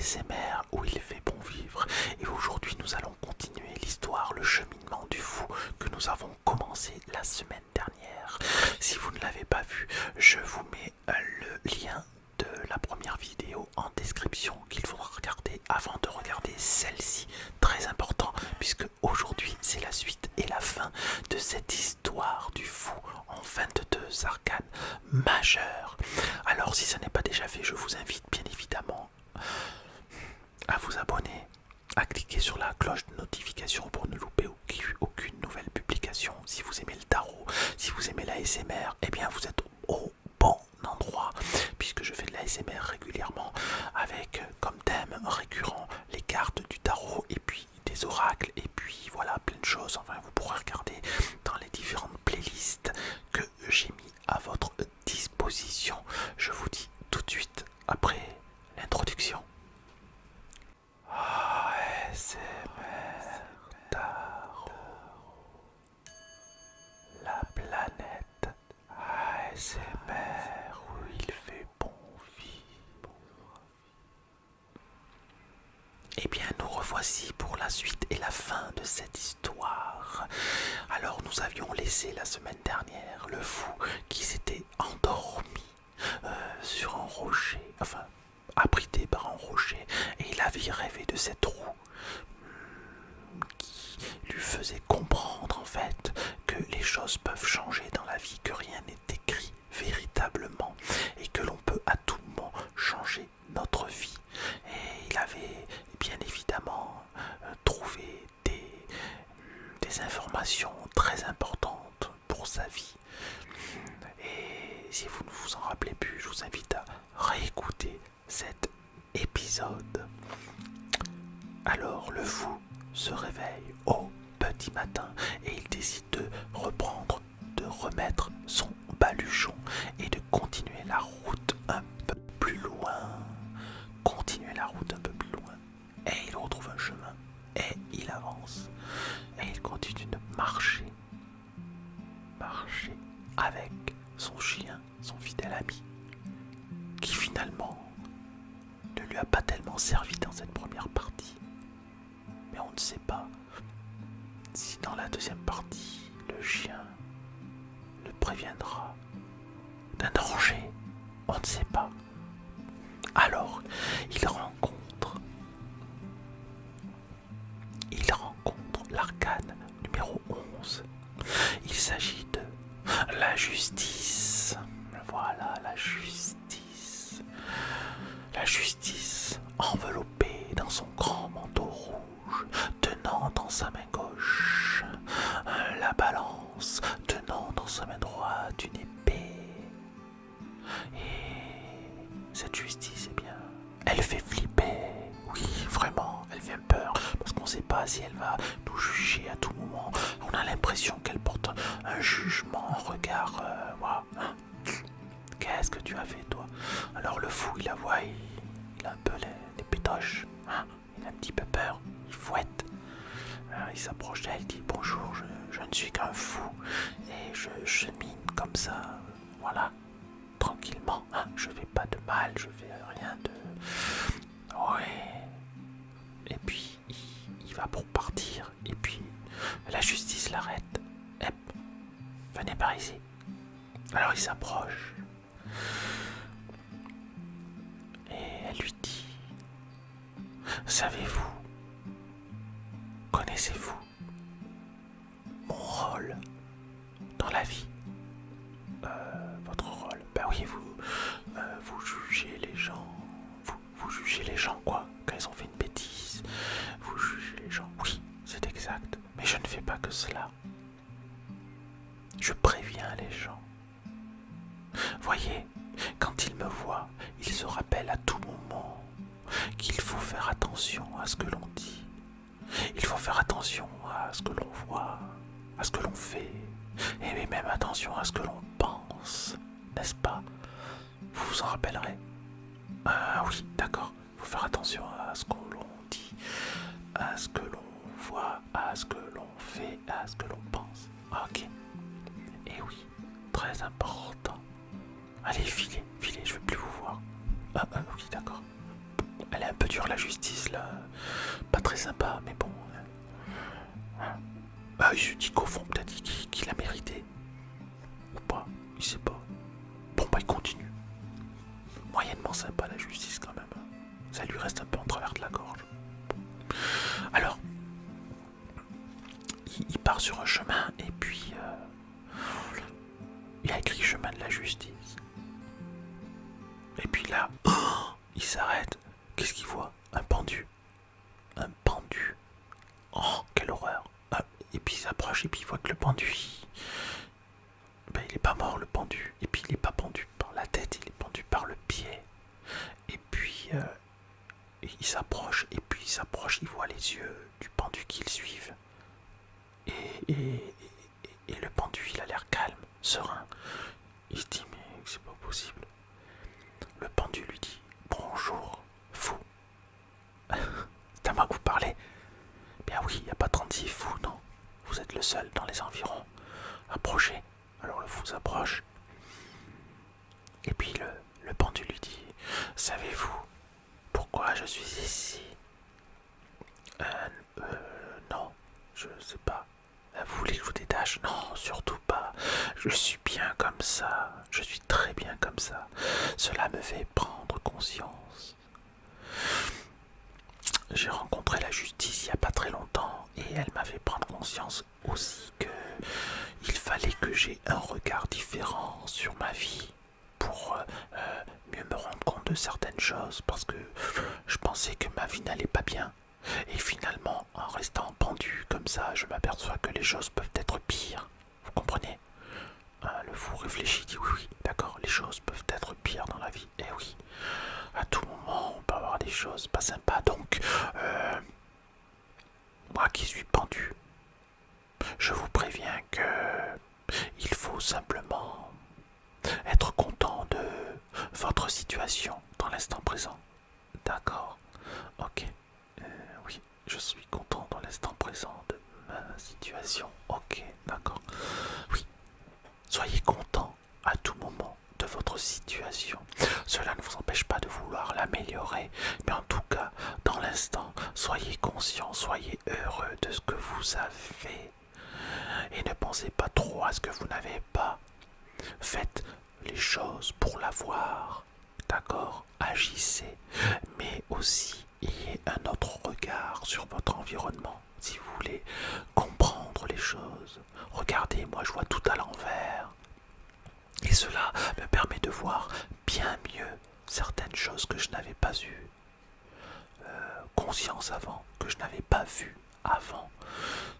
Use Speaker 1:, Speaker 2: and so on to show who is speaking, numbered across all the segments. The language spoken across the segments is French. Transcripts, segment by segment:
Speaker 1: ASMR où il fait bon vivre. Et aujourd'hui nous allons continuer l'histoire, le cheminement du fou que nous avons commencé la semaine dernière. Si vous ne l'avez pas vu, je vous mets le lien de la première vidéo en description qu'il faudra regarder avant de regarder celle-ci. Très important puisque aujourd'hui c'est la suite et la fin de cette histoire du fou en 22 arcanes majeures. Alors si ce n'est pas déjà fait, je vous invite bien évidemment à vous abonner, à cliquer sur la cloche de notification pour ne louper aucune nouvelle publication. Si vous aimez le tarot, si vous aimez l'ASMR, eh bien vous êtes au bon endroit puisque je fais de l'ASMR régulièrement avec comme thème récurrent les cartes du tarot et puis des oracles et puis voilà plein de choses. Enfin vous pourrez regarder dans les différentes playlists que j'ai mis à votre disposition. Je vous dis tout de suite après l'introduction. ASMR Tarot, la planète ASMR où il fait bon vivre. Eh bien, nous revoici pour la suite et la fin de cette histoire. Alors, nous avions laissé la semaine dernière le fou qui s'était endormi sur un rocher, enfin, abrité par un rocher, et il avait rêvé de cette roue qui lui faisait comprendre en fait que les choses peuvent changer dans la vie, que rien n'est écrit véritablement et que l'on peut à tout moment changer notre vie. Et il avait bien évidemment trouvé des informations très importantes pour sa vie. Et si vous ne vous en rappelez plus, je vous invite à réécouter cet épisode. Alors le fou se réveille au petit matin et il décide de remettre son baluchon et de continuer la route un peu plus loin. Et il retrouve un chemin et il avance. Et il continue de marcher avec son chien, son fidèle ami, qui finalement ne lui a pas tellement servi dans cette première partie. Mais on ne sait pas si dans la deuxième partie, le chien le préviendra d'un danger. On ne sait pas. Alors, il rencontre l'arcane numéro 11. Il s'agit de la justice. Voilà, la justice. La justice enveloppée dans son grand manteau rouge, tenant dans sa main gauche la balance, tenant dans sa main droite une épée. Et cette justice, eh bien, elle fait flipper. Oui, vraiment, elle fait peur parce qu'on ne sait pas si elle va nous juger à tout moment. On a l'impression qu'elle porte un jugement, un regard. Voilà. Qu'est-ce que tu as fait, toi? Alors le fou, il la voit, il a un peu les pétoches. Il a un petit peu peur, il fouette. Alors, il s'approche d'elle, il dit bonjour, je ne suis qu'un fou et je chemine comme ça, voilà, tranquillement. Je fais pas de mal, je fais rien de. Ouais. Et puis il va pour partir et puis la justice l'arrête. Hep, venez par ici. Alors il s'approche et elle lui dit: savez-vous, connaissez-vous mon rôle dans la vie? Votre rôle? Ben oui, vous jugez les gens. Vous jugez les gens quoi? Quand ils ont fait une bêtise, vous jugez les gens. Oui, c'est exact. Mais je ne fais pas que cela. Je préviens les gens. Voyez, quand ils me voient, ils se rappellent à tout moment qu'il faut faire attention à ce que l'on dit. Il faut faire attention à ce que l'on voit, à ce que l'on fait, et même attention à ce que l'on pense, n'est-ce pas? Vous vous en rappellerez? Ah oui, d'accord. Il faut faire attention à ce que l'on dit, à ce que l'on voit, à ce que l'on fait, à ce que l'on pense. Ok. Et oui, très important. Allez, filez, je veux plus vous voir. Oui, d'accord. Elle est un peu dur la justice là. Pas très sympa, mais bon. Ah, il se dit qu'au fond, peut-être qu'il a mérité. Ou pas, il sait pas. Bon, bah, il continue. Moyennement sympa la justice quand même. Ça lui reste un peu en travers de la gorge. Alors, il part sur un chemin et puis il a écrit chemin de la justice. Et puis là, il s'arrête. Qu'est-ce qu'il voit? Un pendu. Un pendu. Oh, quelle horreur. Et puis il s'approche et puis il voit que le pendu, il est pas mort le pendu. Et puis il est pas pendu par la tête, il est pendu par le pied. Et puis il s'approche et puis il s'approche, il voit les yeux du pendu qui le suivent. Et le pendu, il a l'air calme, serein. Il se dit, mais c'est pas possible. Le pendu lui dit, bonjour, fou. C'est à moi que vous parlez? Bien oui, il n'y a pas 36 fous, non. Vous êtes le seul dans les environs. Approchez. Alors le fou s'approche. Et puis le pendu lui dit, savez-vous pourquoi je suis ici? Non, je sais pas. Vous voulez que je vous détache? Non, surtout pas. Je suis bien comme ça. Je suis très bien comme ça. Cela me fait prendre conscience. J'ai rencontré la justice il n'y a pas très longtemps et elle m'a fait prendre conscience aussi que il fallait que j'aie un regard différent sur ma vie pour mieux me rendre compte de certaines choses parce que je pensais que ma vie n'allait pas bien. Et finalement, en restant pendu comme ça, je m'aperçois que les choses peuvent être pires. Vous comprenez? Le fou réfléchit, dit oui, d'accord, les choses peuvent être pires dans la vie. Eh oui, à tout moment, on peut avoir des choses pas sympas. Donc, moi qui suis pendu, je vous préviens que il faut simplement être content de votre situation dans l'instant présent. D'accord? Ok. Oui, je suis content dans l'instant présent de ma situation. Ok, d'accord. Oui, soyez content à tout moment de votre situation. Cela ne vous empêche pas de vouloir l'améliorer, mais en tout cas, dans l'instant, soyez conscient, soyez heureux de ce que vous avez. Et ne pensez pas trop à ce que vous n'avez pas. Faites les choses pour l'avoir. D'accord? Agissez, mais aussi ayez un autre regard sur votre environnement. Si vous voulez comprendre les choses, regardez, moi je vois tout à l'envers. Et cela me permet de voir bien mieux certaines choses que je n'avais pas eues conscience avant, que je n'avais pas vues avant.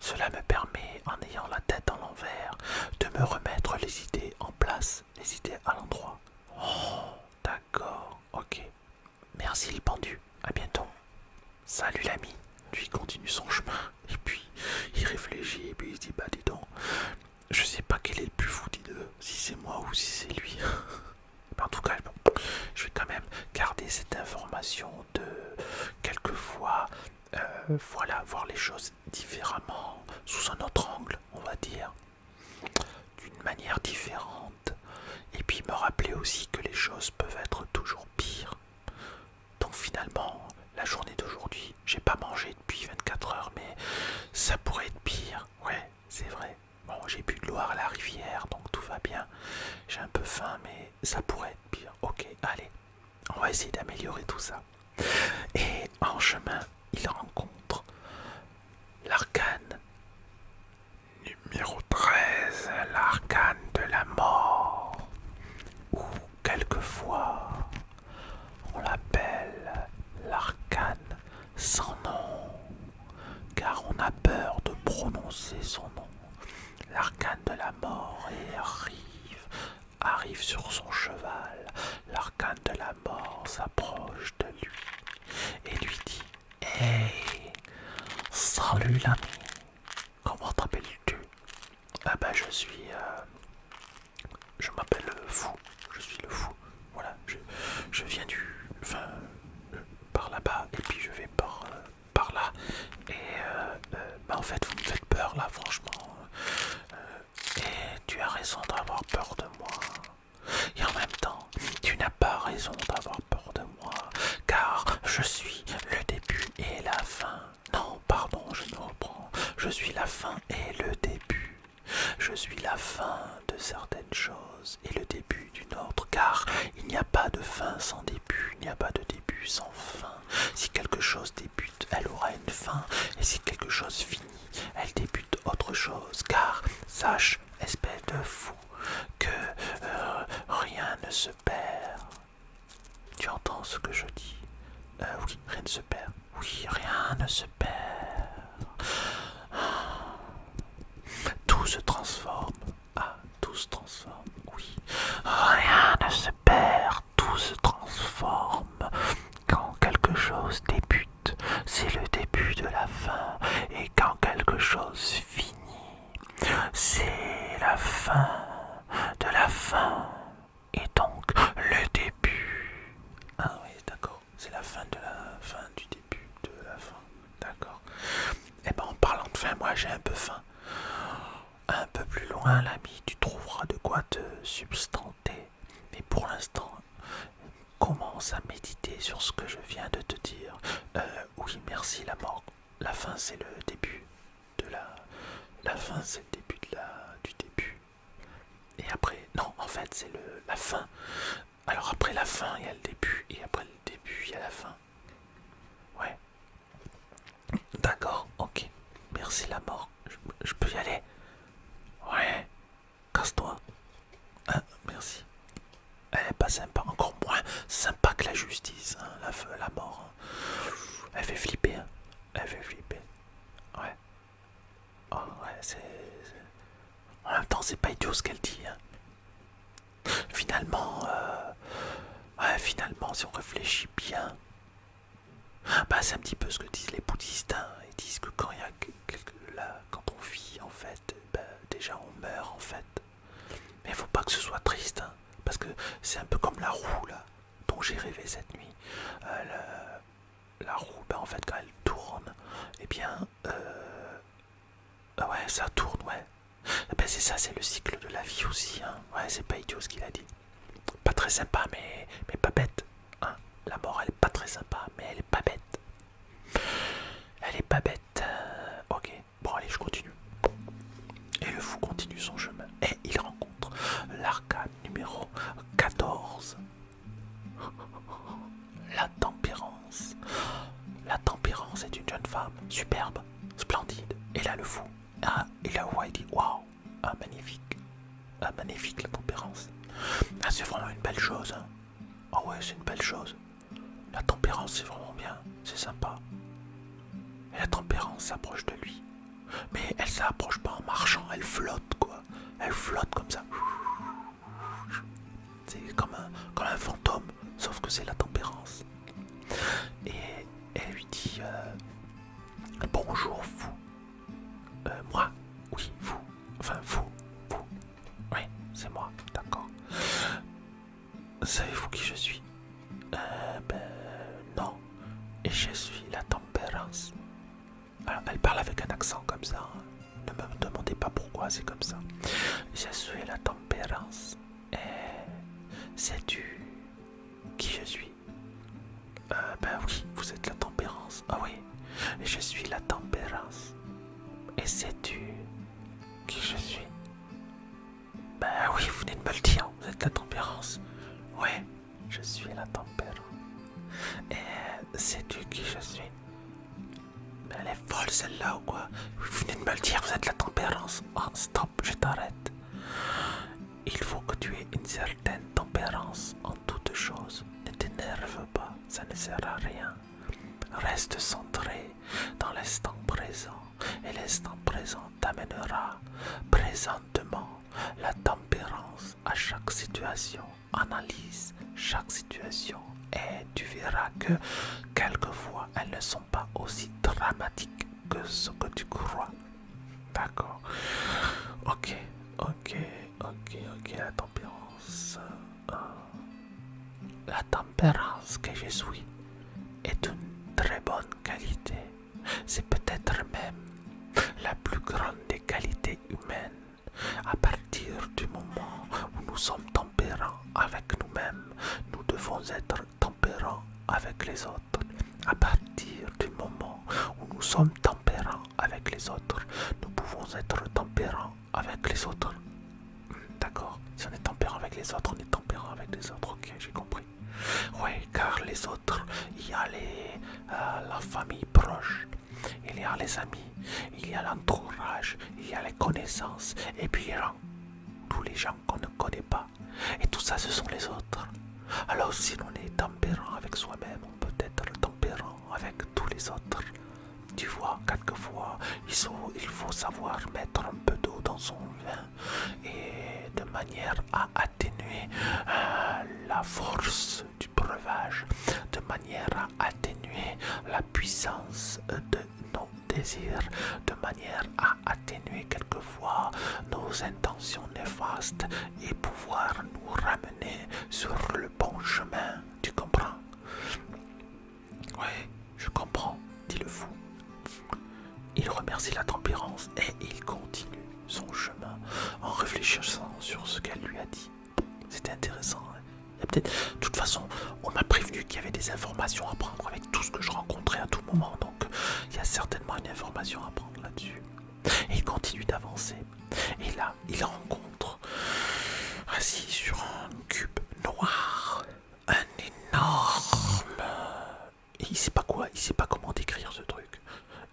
Speaker 1: Cela me permet, en ayant la tête à l'envers, de me remettre les idées en place, les idées à l'endroit. Oh, d'accord, ok. Merci le pendu, à bientôt. Salut l'ami. Lui continue son chemin, et puis il réfléchit, et puis il se dit, bah dis donc, je sais pas quel est le plus fou des deux, si c'est moi ou si c'est lui. Mais en tout cas, bon, je vais quand même garder cette information de quelquefois, voilà, voir les choses différemment, sous un autre angle, on va dire, d'une manière différente. Et puis me rappeler aussi que les choses peuvent être toujours pires. Donc finalement, la journée d'aujourd'hui, j'ai pas mangé depuis 24 heures, mais ça pourrait être pire. Ouais, c'est vrai. Bon, j'ai bu de l'eau à la rivière, donc tout va bien. J'ai un peu faim, mais ça pourrait être pire. Ok, allez, on va essayer d'améliorer tout ça. Et en chemin, il rencontre l'arcane numéro 13, l'arcane de la mort, ou quelquefois on l'appelle l'arcane sans nom, car on a peur de prononcer son nom. L'arcane de la mort arrive sur son cheval. L'arcane de la mort s'approche de lui et lui dit: Hey, salut l'ami, comment t'appelles-tu? Ah ben je m'appelle Fou, je suis le fou. Voilà, je viens par là-bas et puis je vais par là. Et en fait vous me faites peur là, franchement. Et tu as raison d'avoir peur de moi. Et en même temps, tu n'as pas raison d'avoir peur de moi, car je suis fin est le début. Je suis la fin de certaines choses et le début d'une autre, car il n'y a pas de fin sans début, il n'y a pas de début sans fin. Si quelque chose débute, elle aura une fin, et si quelque chose finit, elle débute autre chose, car sache, espèce de fou, que rien ne se perd. Tu entends ce que je dis? Oui, rien ne se perd. Oui, rien ne se perd. Tout se transforme. Ah, tout se transforme, oui. Rien ne se perd, tout se transforme. Quand quelque chose débute, c'est le début de la fin. Et quand quelque chose finit, c'est la fin de la fin. Et donc le début. Ah oui, d'accord. C'est la fin de la fin du début de la fin. D'accord. Eh ben en parlant de fin, moi j'ai un peu faim. Un peu plus loin, l'ami, tu trouveras de quoi te substanter. Mais pour l'instant, commence à méditer sur ce que je viens de te dire. Oui, merci, la mort. La fin, c'est le début de la fin, c'est le début du début. Et après, non, en fait, c'est la fin. Alors après la fin, il y a le début. Et après le début, il y a la fin. Ouais. D'accord, ok. Merci, la mort. Je peux y aller? Ouais. Casse-toi. Ah, merci. Elle est pas sympa, encore moins sympa que la justice, hein, la mort. Hein. Elle fait flipper, hein. Elle fait flipper. Ouais. Oh, ouais, en même temps, c'est pas idiot ce qu'elle dit. Hein. Finalement, finalement, si on réfléchit bien, bah, c'est un petit peu ce que disent les bouddhistes. Hein. Ils disent que quand il y a quand on vit, en fait, bah, déjà on meurt, en fait. Mais il faut pas que ce soit triste, hein, parce que c'est un peu comme la roue là, dont j'ai rêvé cette nuit. La roue, ben, en fait, quand elle tourne, eh bien, ouais, ça tourne, ouais. Eh ben, c'est ça, c'est le cycle de la vie aussi. Hein. Ouais, c'est pas idiot ce qu'il a dit. Pas très sympa, mais pas bête. Hein. La mort, elle est pas très sympa, mais elle est pas bête. Elle est pas bête. Ok, bon, allez, je continue. Et le fou continue son chemin. Et il rencontre l'arcane numéro 14. La tempérance. La tempérance est une jeune femme superbe, splendide. Et là, le fou. Ah, et là, il dit waouh, ah, magnifique. Ah, magnifique la tempérance. Ah, c'est vraiment une belle chose. Hein. Oh, ouais, c'est une belle chose. La tempérance, c'est vraiment bien. C'est sympa. Et la tempérance s'approche de lui. Mais elle s'approche pas en marchant, elle flotte, quoi. Elle flotte comme ça. C'est comme un fantôme, sauf que c'est la tempérance. Et elle lui dit bonjour, vous. Moi? Oui, vous. Enfin, vous. Oui, c'est moi, d'accord. Savez-vous qui je suis? Ben, non. Et je suis la tempérance. Alors, elle parle avec un accent comme ça. Hein. Ne me demandez pas pourquoi c'est comme ça. Je suis la tempérance. Et sais-tu qui je suis? Ben oui, vous êtes la tempérance. Ah oui, je suis la tempérance. Et sais-tu qui je suis? Ben oui, vous venez de me le dire, vous êtes la tempérance. Ouais, je suis la tempérance. Et sais-tu qui je suis? Ben elle est folle celle-là ou quoi? Vous venez de me le dire, vous êtes la tempérance. Oh, stop, je t'arrête. Il faut que tu aies une certaine tempérance en toutes choses. Ne t'énerve pas, ça ne sert à rien. Reste centré dans l'instant présent et l'instant présent t'amènera présentement la tempérance à chaque situation. Analyse chaque situation et tu verras que quelquefois elles ne sont pas aussi dramatiques que ce que tu crois. D'accord. Ok, la tempérance. La tempérance que je suis est une très bonne qualité. C'est peut-être même la plus grande des qualités humaines. À partir du moment où nous sommes tempérants avec nous-mêmes, nous devons être tempérants avec les autres. À partir du moment où nous sommes tempérants avec les autres, nous pouvons pouvons être tempérants avec les autres. D'accord. Si on est tempérant avec les autres, on est tempérant avec les autres. Ok, j'ai compris. Oui, car les autres, il y a la famille proche, il y a les amis, il y a l'entourage, il y a les connaissances, et puis tous les gens qu'on ne connaît pas. Et tout ça, ce sont les autres. Alors si l'on est tempérant avec soi-même, on peut être tempérant avec tous les autres. Tu vois, quelquefois, il faut savoir mettre un peu d'eau dans son vin et de manière à atténuer la force du breuvage, de manière à atténuer la puissance de nos désirs, de manière à atténuer quelquefois nos intentions néfastes et pouvoir nous ramener sur le bon chemin. Tu comprends? Oui, je comprends, dit le fou. Il remercie la tempérance et il continue son chemin en réfléchissant sur ce qu'elle lui a dit. C'était intéressant. Hein. Il y a peut-être, de toute façon, on m'a prévenu qu'il y avait des informations à prendre avec tout ce que je rencontrais à tout moment. Donc, il y a certainement une information à prendre là-dessus. Et il continue d'avancer. Et là, il rencontre, assis sur un cube noir, un énorme... Et il sait pas quoi, il sait pas comment décrire ce truc.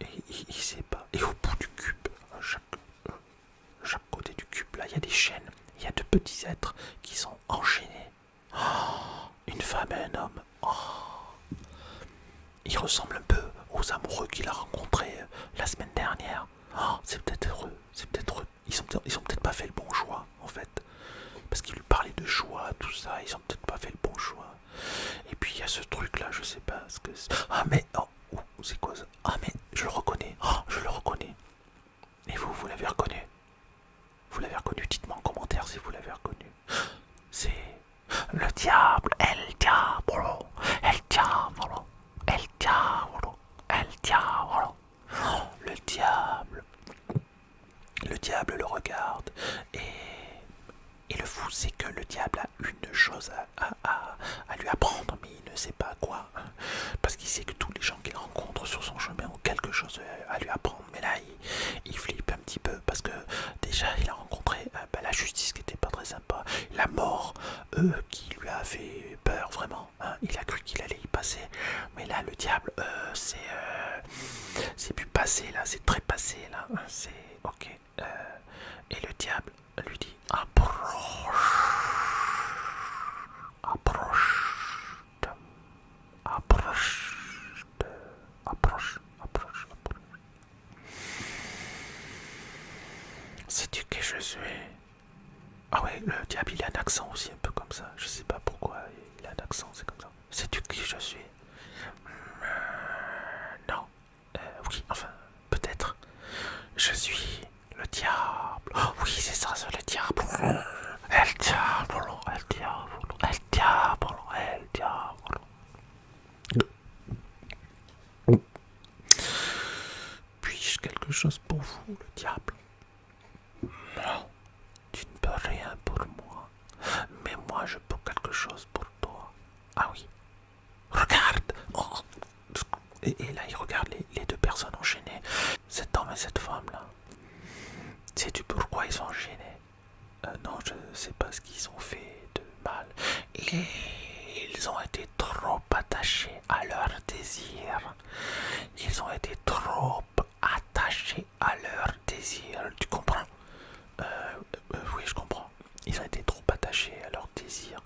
Speaker 1: Et il sait pas. Et au bout du cube, chaque côté du cube, là, il y a des chaînes. Il y a de petits êtres qui sont enchaînés. Oh, une femme et un homme. Oh. Ils ressemblent un peu aux amoureux qu'il a rencontrés la semaine dernière. Oh, c'est peut-être heureux. C'est peut-être heureux. Ils ont peut-être pas fait le bon choix, en fait. Parce qu'il lui parlait de choix, tout ça. Ils ont peut-être pas fait le bon choix. Et puis il y a ce truc-là, je sais pas ce que c'est. Ah, mais... Oh, c'est quoi ça? Ah, mais je le reconnais. Oh, je le reconnais. Et vous l'avez reconnu? Vous l'avez reconnu? Dites-moi en commentaire si vous l'avez reconnu. C'est le diable, el diablo, el diablo, el diablo, el diablo. Oh, le diable. Le diable le regarde et le fou, c'est que le diable a une chose à lui apprendre, mais il ne sait pas quoi. Parce qu'il sait que tous les gens qu'il rencontre sur son chemin ont quelque chose à lui apprendre. Mais là, il flippe un petit peu parce que déjà, il a rencontré la justice qui n'était pas très sympa. La mort qui lui a fait peur, vraiment. Hein. Il a cru qu'il allait y passer. Mais là, le diable, c'est plus passé, là. C'est très passé, là. C'est ok. Et le diable lui dit approche, approche, approche, approche, approche, approche. Sais-tu qui je suis? Ah ouais, le diable il a un accent aussi un peu comme ça. Je sais pas pourquoi il a un accent, c'est comme ça. Sais-tu qui je suis? Non. Oui, enfin, peut-être. Je suis le diable. Oh, oui, c'est ça, c'est le diable. El diablo, el diablo, el diablo, el diablo. Puis-je quelque chose pour vous, le diable? Non, tu ne peux rien pour moi. Mais moi, je peux quelque chose pour toi. Ah oui. Regarde. Oh. Et là, il regarde les deux personnes enchaînées. Cet homme et cette femme-là. Sais-tu pourquoi ils sont enchaînés? Non, je ne sais pas ce qu'ils ont fait de mal. Ils ont été trop attachés à leur désir. Ils ont été trop attachés à leur désir. Tu comprends? Oui, je comprends. Ils ont été trop attachés à leur désir.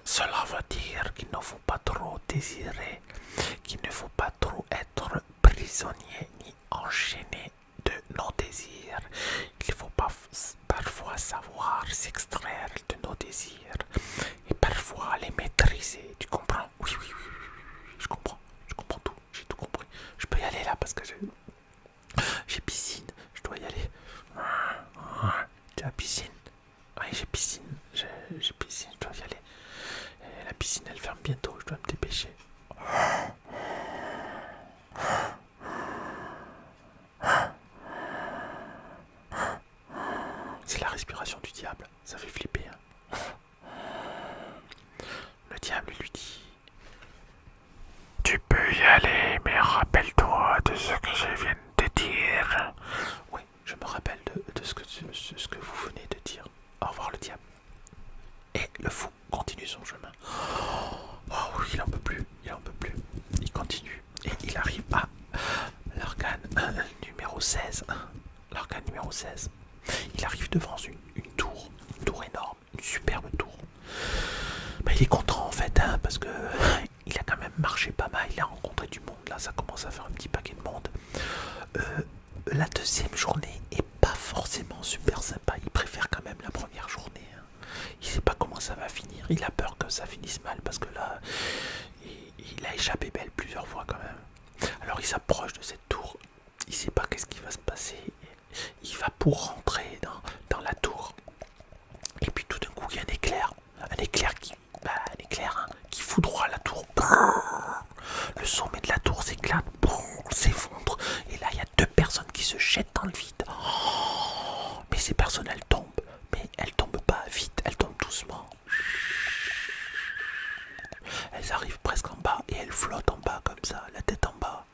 Speaker 1: Cela veut dire qu'il ne faut pas trop désirer, qu'il ne faut pas trop être prisonnier ni enchaîné de nos désirs. Il faut parfois savoir s'extraire de nos désirs et parfois les maîtriser. Tu comprends? Oui, oui, oui, oui, je comprends tout, j'ai tout compris. Je peux y aller là parce que j'ai piscine, je dois y aller. Tu as piscine? Oui, j'ai piscine, j'ai piscine, je dois y aller. Et la piscine elle ferme bientôt, je dois me dépêcher. C'est la respiration du diable, ça fait flipper. Hein. Le diable lui dit: tu peux y aller, mais rappelle-toi de ce que je viens de te dire. Oui, son chemin. Oh, il en peut plus, il continue et il arrive à l'arcane numéro 16. L'arcane numéro 16. Il arrive devant une tour énorme, une superbe tour. Il est content en fait, parce que il a quand même marché pas mal, il a rencontré du monde, là ça commence à faire un petit paquet de monde. La deuxième journée est pas forcément super sympa, il préfère quand même la première journée. Il sait pas comment ça va finir, il a peur que ça finisse mal parce que là, il a échappé belle plusieurs fois quand même. Alors il s'approche de cette tour, il sait pas qu'est-ce qui va se passer, il va pour rentrer dans la tour. Et puis tout d'un coup il y a un éclair qui foudroie la tour. Le sommet de la tour s'éclate, s'effondre, et là il y a deux personnes qui se jettent dans le vide. Mais ces personnes elles tombent, mais elles tombent pas vite, elles tombent doucement. Elles arrivent presque en bas et elles flottent en bas comme ça, la tête en bas.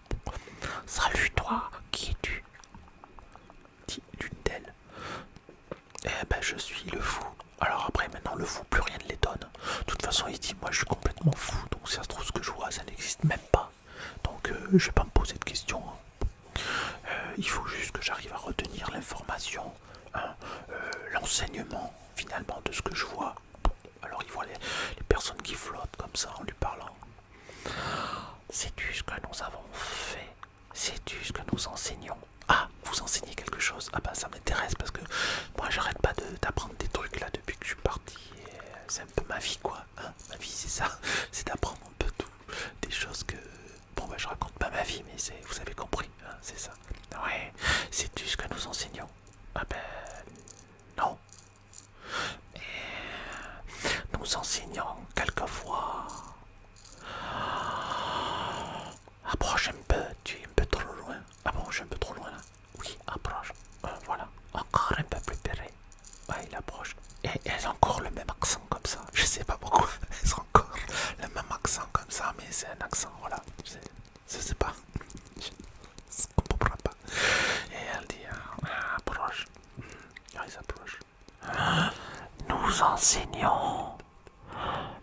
Speaker 1: Salut toi, qui es-tu? Dit l'une d'elles. Eh ben je suis le fou. Alors après maintenant le fou plus rien ne l'étonne. De toute façon il dit moi je suis complètement fou, donc si ça se trouve ce que je vois ça n'existe même pas. Donc je vais pas me poser de questions. Il faut juste que j'arrive à retenir l'information, l'enseignement finalement de ce que je vois. Alors il voit les personnes qui flottent comme ça en lui parlant. Sais-tu ce que nous avons fait? Sais-tu ce que nous enseignons? Ah, vous enseignez quelque chose? Ah bah ça m'intéresse parce que moi j'arrête pas d'apprendre des trucs là depuis que je suis parti. C'est un peu ma vie quoi. Ma vie c'est ça, c'est d'apprendre un peu tout. Des choses que... Bon bah je raconte pas ma vie mais vous avez compris, c'est ça. Ouais, sais-tu ce que nous enseignons? Ah ben... Non. Nous enseignons quelquefois... Approche un peu, tu es un peu trop loin. Ah bon, je suis un peu trop loin là. Oui, approche. Voilà, encore un peu plus près. Ouais, il approche. Et elles ont encore le même accent comme ça. Je sais pas pourquoi. Elles ont encore le même accent comme ça, mais c'est un accent, voilà. Je sais pas. Je comprends pas. Et elle dit, approche. Ils approchent. Nous enseignons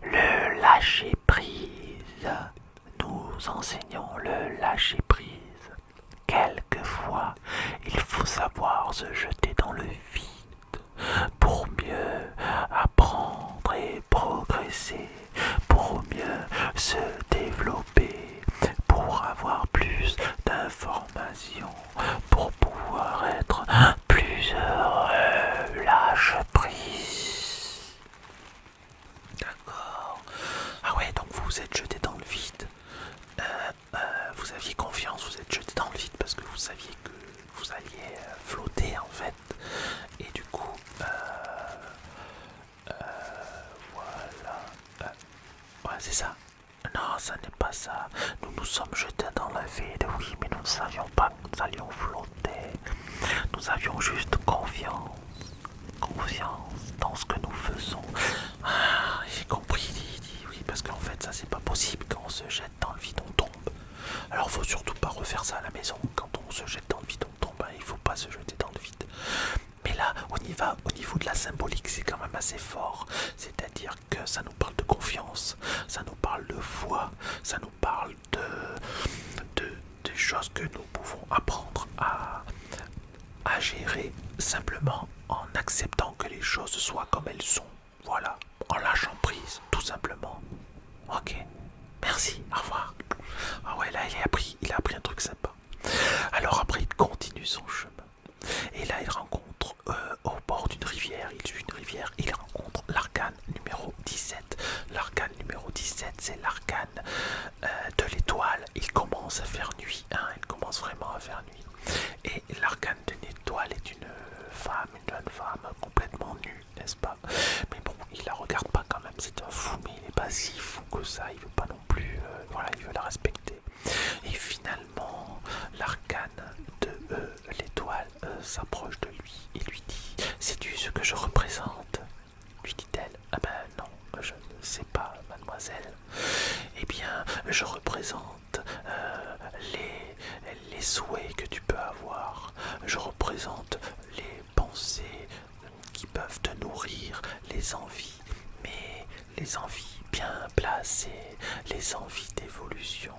Speaker 1: le lâcher prise. Nous enseignons le lâcher prise. Quelquefois, il faut savoir se jeter dans le vide pour mieux apprendre et progresser, pour mieux se développer, pour avoir plus d'informations, pour pouvoir être plus heureux. Lâche prise. D'accord. Ah ouais, donc vous vous êtes jeté dans le vide. Vous aviez confiance, vous êtes jeté dans le vide parce que vous saviez que vous alliez flotter en fait. Et du coup, voilà. Ouais, c'est ça. Non, ça n'est pas ça. Nous nous sommes jetés dans le vide, oui, mais nous ne savions pas que nous allions flotter. Nous avions juste confiance. Confiance dans ce que nous faisons. Ah, j'ai compris, oui, parce qu'en fait, ça c'est pas possible. Quand on se jette dans le vide, on tombe. Alors, faut surtout pas refaire ça à la maison. Quand on se jette dans le vide, on tombe. Il faut pas se jeter dans le vide. Mais là, on y va au niveau de la symbolique, c'est quand même assez fort. C'est-à-dire que ça nous parle de confiance, ça nous parle de foi, ça nous parle de choses que nous pouvons apprendre à gérer simplement en acceptant que les choses soient comme elles sont. Voilà, en lâchant prise, tout simplement. Ok, merci, au revoir. Ah ouais, là, il a appris un truc sympa. Alors après, il continue son chemin. Et là, il rencontre au bord d'une rivière, il suit une rivière, il rencontre l'arcane numéro 17. L'arcane numéro 17, c'est l'arcane de l'étoile. Il commence à faire nuit, il commence vraiment à faire nuit. Et l'arcane de l'étoile est une jeune femme complètement nue, n'est-ce pas? Mais bon, il la regarde pas quand même, c'est un fou, mais il n'est pas si fou que ça, il veut pas non plus, voilà, il veut la respecter. Et finalement, l'arcane de l'étoile s'approche de lui et lui dit: sais-tu ce que je représente? Lui dit-elle. Ah ben non, je ne sais pas, mademoiselle. Eh bien, je représente les souhaits que tu peux avoir. Je représente les pensées qui peuvent te nourrir, les envies. Mais les envies bien placé, les envies d'évolution,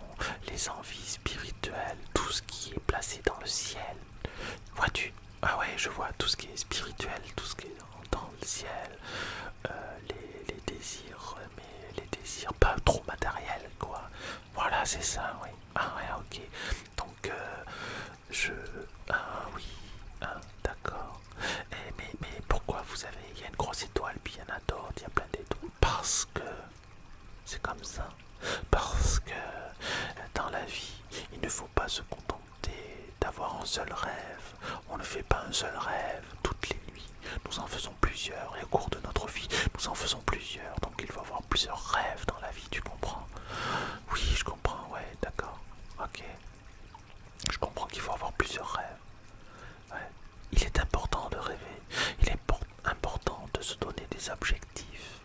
Speaker 1: les envies spirituelles, tout ce qui est placé dans le ciel. Vois-tu? Ah ouais, je vois tout ce qui est spirituel, tout ce qui est dans le ciel, les désirs, mais les désirs pas trop matériels, quoi. Voilà, c'est ça, oui. Ah ouais, ok. Donc, je... Ah oui, ah, d'accord. Mais pourquoi vous avez... Il y a une grosse étoile, puis il y en a d'autres, il y a plein d'étoiles. Parce que c'est comme ça. Parce que dans la vie, il ne faut pas se contenter d'avoir un seul rêve. On ne fait pas un seul rêve toutes les nuits. Nous en faisons plusieurs et au cours de notre vie, nous en faisons plusieurs. Donc il faut avoir plusieurs rêves dans la vie, tu comprends? Oui, je comprends, ouais, d'accord. Ok. Je comprends qu'il faut avoir plusieurs rêves. Ouais. Il est important de rêver. Il est important de se donner des objectifs.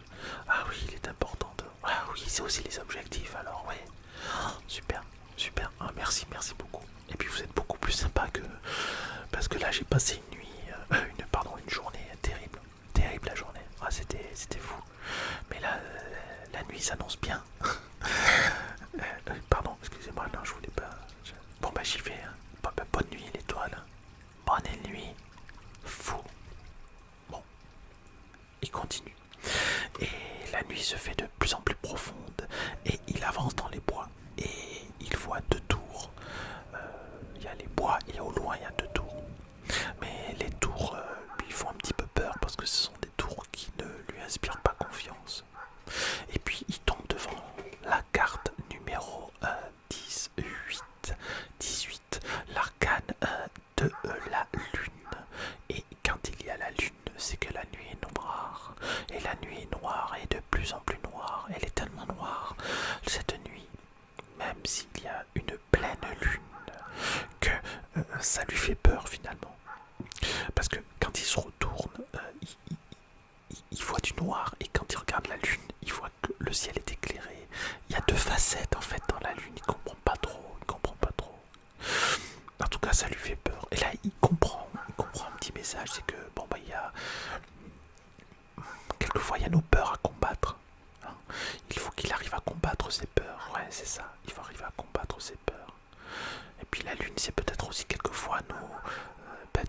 Speaker 1: Ah oui, il est important de... Ah oui, c'est aussi les objectifs, alors, ouais. Oh, super, super. Ah, merci, merci beaucoup. Et puis vous êtes beaucoup plus sympa que... Parce que là, j'ai passé une nuit... une journée terrible. Terrible la journée. Ah, c'était fou. Mais là, la nuit s'annonce bien. Pardon, excusez-moi, non, je voulais pas... Bon, bah j'y vais. Hein. Bonne nuit, l'étoile. Bonne nuit. Fou. Bon, il continue. Et la nuit se fait de plus en plus profonde. Et il avance dans les bois. Et il voit deux tours. Il y a les bois et au loin, il y a deux tours. Mais les tours lui font un petit peu peur parce que ce sont des tours qui ne lui inspirent pas confiance. Et puis il tombe devant la carte numéro 18, l'arcane de la lune. Et quand il y a la lune, c'est que la nuit est noire. Et la nuit est noire et de plus en plus noire. Elle est tellement noire, cette nuit, même s'il y a une pleine lune, que ça lui fait peur finalement. Parce que quand il se retourne, il voit du noir, et quand il regarde la lune, il voit que le ciel est éclairé. Il y a deux facettes en fait dans la lune, il comprend pas trop, En tout cas, ça lui fait peur. Et là, il comprend un petit message, c'est que bon bah il y a quelquefois il y a nos peurs à combattre. Hein. Il faut qu'il arrive à combattre ses peurs. Ouais, c'est ça. Il faut arriver à combattre ses peurs. Et puis la lune, c'est peut-être aussi quelquefois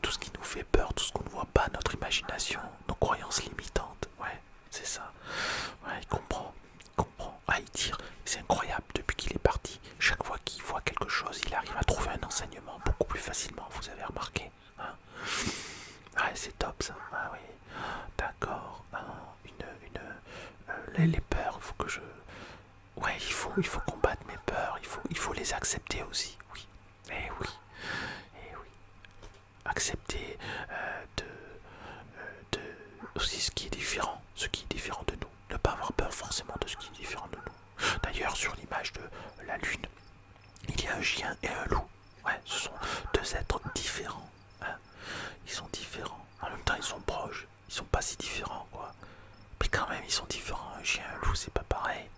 Speaker 1: tout ce qui nous fait peur, tout ce qu'on ne voit pas, notre imagination, nos croyances limitantes. Ouais, c'est ça. Ouais, il comprend. Ah, il tire. C'est incroyable, depuis qu'il est parti, chaque fois qu'il voit quelque chose, il arrive à trouver un enseignement beaucoup plus facilement, vous avez remarqué. Hein. Ouais, c'est top ça. Ah oui, d'accord. Les peurs, il faut que je... Ouais, il faut combattre mes peurs, il faut les accepter aussi, oui. Eh oui, eh oui. Accepter aussi ce qui est différent, de nous. Ne pas avoir peur forcément de ce qui est différent de nous. D'ailleurs, sur l'image de la lune, il y a un chien et un loup. Ouais, ce sont deux êtres différents. Hein. Ils sont différents. En même temps, ils sont proches. Ils sont pas si différents, quoi. Mais quand même, ils sont différents. Un chien et un loup, c'est pas pareil.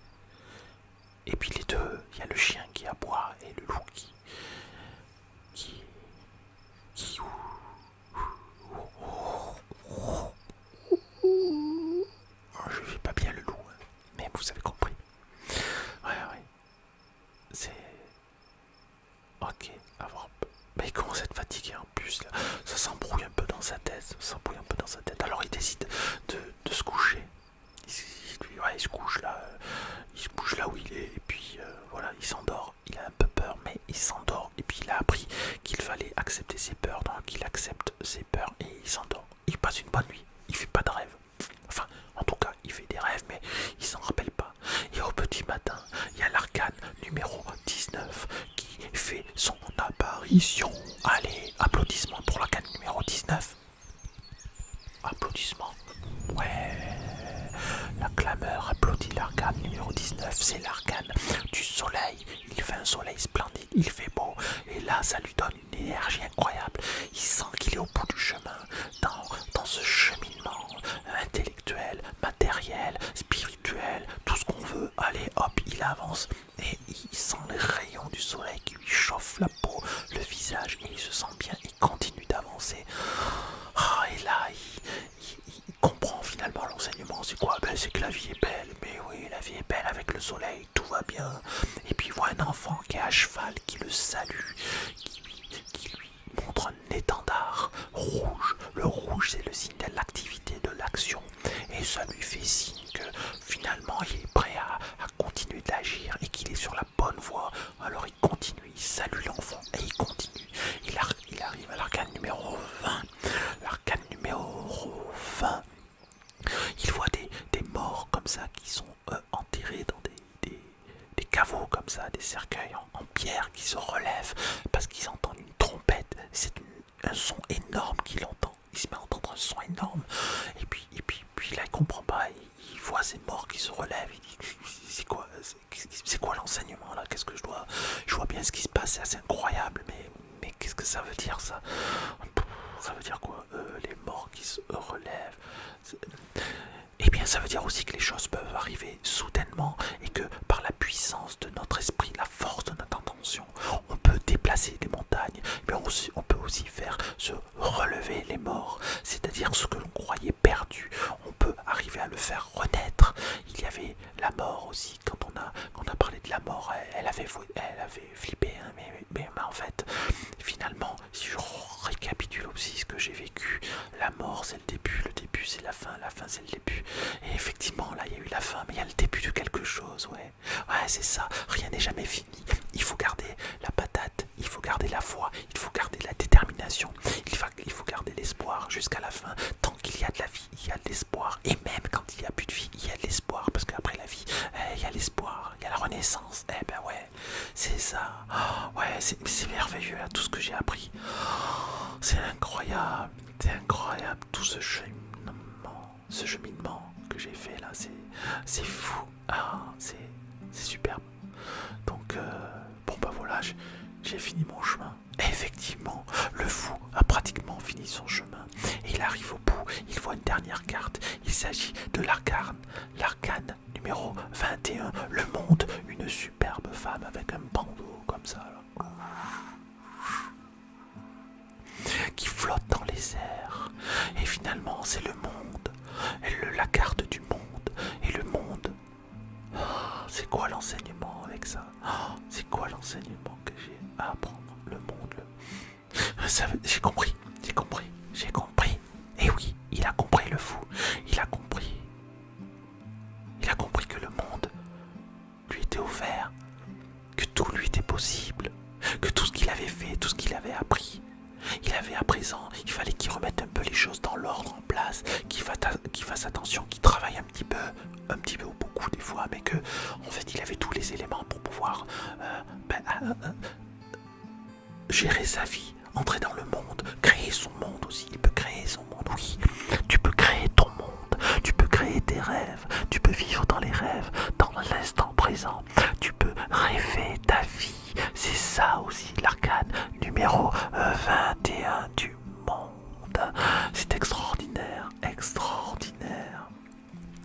Speaker 1: Et puis les deux, il y a le chien qui aboie et le loup qui je fais pas bien le loup, hein. Mais vous avez compris. Ouais. C'est... Ok, avoir... Mais il commence à être fatigué en plus, là. Ça s'embrouille un peu dans sa tête. Alors il décide de se coucher. Il se couche là. Il se couche là où il est. Et puis voilà, il s'endort. Il a un peu peur, mais il s'endort. Et puis il a appris qu'il fallait accepter ses peurs. Donc il accepte ses peurs et il s'endort. Il passe une bonne nuit. Il fait pas de rêve. Enfin, en tout cas, il fait des rêves, mais il s'en rappelle pas. Et au petit matin, il y a l'arcane numéro 19 qui fait son apparition. Allez, applaudissements pour l'arcane numéro 19. Applaudissements. Ouais. La clameur applaudit l'arcane numéro 19. C'est l'arcane du soleil. Il fait un soleil splendide, il fait beau. Et là, ça lui donne une énergie incroyable. Il sent qu'il est au bout du chemin. Dans ce cheminement intellectuel, matériel, spirituel, tout ce qu'on veut. Allez, hop, il avance. Et il sent les rayons du soleil qui lui chauffent la peau, le visage. Et il se sent bien. Il continue d'avancer. Ah, et là, il comprend finalement l'enseignement. C'est quoi? Ben, c'est que la vie est belle. Mais oui, la vie est est belle avec le soleil, tout va bien. Et puis il voit un enfant qui est à cheval, qui le salue, qui lui montre un étendard rouge. Le rouge, c'est le signe de l'activité, de l'action. Et ça lui fait signe que finalement, il est prêt à continuer d'agir et qu'il est sur la bonne voie. Alors il continue, il salue l'enfant et il continue. Il arrive à l'arcane numéro 20. L'arcane numéro 20. Il voit des morts comme ça qui sont enterrés dans des caveaux comme ça, des cercueils en pierre qui se relèvent parce qu'ils entendent une trompette. C'est un son énorme qu'il entend. Il se met à entendre un son énorme. Et puis là, il comprend pas. Il voit ces morts qui se relèvent. Il dit, c'est quoi l'enseignement là? Qu'est-ce que je vois bien ce qui se passe, c'est assez incroyable, mais qu'est-ce que ça veut dire ça? Ça veut dire quoi? Les morts qui se relèvent. Eh bien, ça veut dire aussi que les choses peuvent arriver soudainement et que par la puissance de notre esprit, la force de notre intention, on peut déplacer des montagnes, mais on peut aussi faire se relever les morts, c'est-à-dire ce que l'on croyait perdu, on peut arriver à le faire renaître. Il y avait la mort aussi, quand on a parlé de la mort, elle avait flippé, hein, mais en fait, finalement, si je récapitule aussi ce que j'ai vécu, la mort c'est le début c'est la fin c'est le début. Et effectivement, là, il y a eu la fin, mais il y a le début de quelque chose, ouais. Ouais, c'est ça, rien n'est jamais fini. Il faut garder la patate, il faut garder la foi, il faut garder la détermination, il faut garder l'espoir jusqu'à la fin. Tant qu'il y a de la vie, il y a de l'espoir. Et même quand il n'y a plus de vie, il y a de l'espoir. Parce qu'après la vie, il y a l'espoir, il y a la renaissance. Eh ben ouais, c'est ça. Oh, ouais, c'est merveilleux, là, tout ce que j'ai appris. Oh, c'est incroyable tout ce cheminement que j'ai fait là, c'est fou, c'est superbe. Donc bon bah voilà, j'ai fini mon chemin. Et effectivement, le fou a pratiquement fini son chemin et il arrive au bout. Il voit une dernière carte. Il s'agit de l'arcane numéro 21, le monde, une superbe femme avec un bandeau comme ça là, qui flotte dans les airs. Et finalement, c'est le monde, la carte du monde. Et le monde, c'est quoi l'enseignement avec ça? C'est quoi l'enseignement que j'ai à apprendre? Le monde, j'ai compris. Et oui, il a compris, le fou. Il a compris que le monde lui était offert, que tout lui était possible, que tout ce qu'il avait fait, tout ce qu'il avait appris, il avait à présent, il fallait qu'il remette un peu les choses dans l'ordre, en place, qu'il fasse attention, qu'il travaille un petit peu ou beaucoup des fois, mais que en fait il avait tous les éléments pour pouvoir gérer sa vie, entrer dans le monde, créer son monde aussi. Il peut créer son monde, oui. Tu peux créer ton monde, tu peux créer tes rêves, tu peux vivre dans les rêves, dans l'instant présent, tu peux rêver ta vie. C'est ça aussi l'arcane numéro 21 du monde. C'est extraordinaire.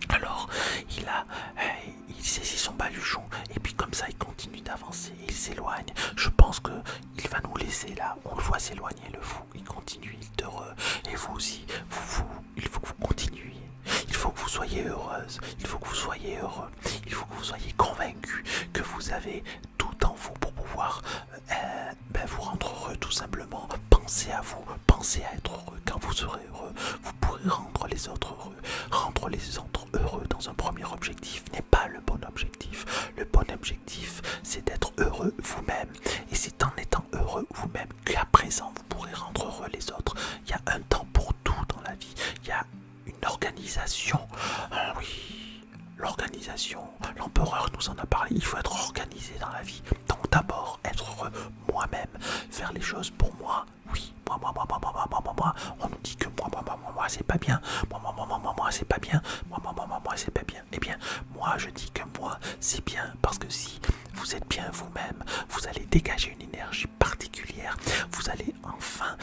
Speaker 1: Alors, il saisit son baluchon et puis comme ça il continue d'avancer, il s'éloigne. Je pense que il va nous laisser là, on le voit s'éloigner, le fou, il continue, il est heureux. Et vous aussi, il faut que vous continuiez. Il faut que vous soyez heureuse, il faut que vous soyez heureux, il faut que vous soyez convaincus que vous avez tout en vous pour pouvoir vous rendre heureux tout simplement. Pensez à vous, pensez à être heureux. Quand vous serez heureux, vous pourrez rendre les autres heureux. Rendre les autres heureux dans un premier objectif n'est pas le bon objectif. Le bon objectif, c'est d'être heureux vous-même. Et c'est en étant heureux vous-même qu'à présent, vous pourrez rendre heureux les autres. Il y a un temps pour tout dans la vie. Il y a une organisation. Oui, l'organisation. L'empereur nous en a parlé. Il faut être organisé dans la vie. Donc d'abord, être heureux moi-même. Faire les choses pour moi. Oui, moi. On nous dit que moi, c'est pas bien. Moi, c'est pas bien. Moi, c'est pas bien. Eh bien, moi, je dis que moi, c'est bien. Parce que si vous êtes bien vous-même, vous allez dégager une énergie particulière. Vous allez enfin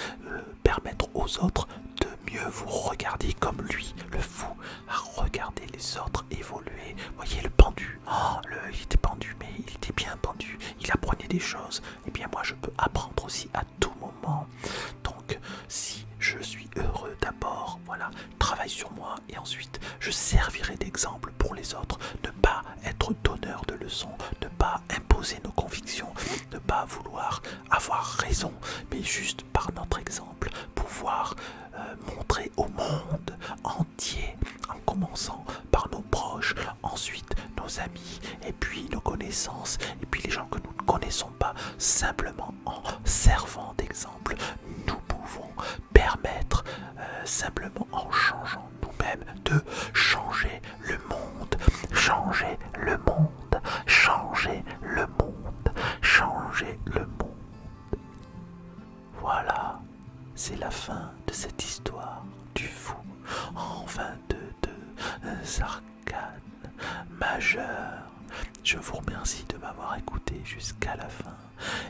Speaker 1: permettre aux autres de mieux vous regarder comme lui, le fou, à regarder les autres évoluer. Voyez le pendu. Il était pendu, mais il était bien pendu. Il apprenait des choses. Eh bien, moi, je peux apprendre aussi à tout moment. Donc, si je suis heureux d'abord, voilà, travaille sur moi et ensuite je servirai d'exemple pour les autres. Ne pas être imposer nos convictions, ne pas vouloir avoir raison, mais juste par notre exemple, pouvoir montrer au monde entier, en commençant par nos proches, ensuite nos amis, et puis nos connaissances, et puis les gens que nous ne connaissons pas, simplement en servant d'exemple, nous pouvons permettre, simplement en changeant nous-mêmes, de changer le monde, changer le monde, changer le monde, changer le monde. Voilà, c'est la fin de cette histoire du fou en 22 arcane majeur. Je vous remercie de m'avoir écouté jusqu'à la fin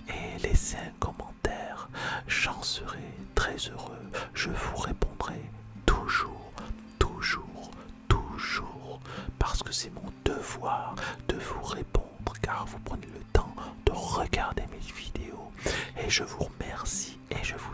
Speaker 1: et laissez un commentaire. J'en serai très heureux. Je vous répondrai toujours, toujours, toujours, parce que c'est mon devoir de vous répondre, car vous prenez le temps de regarder mes vidéos. Et je vous remercie et je vous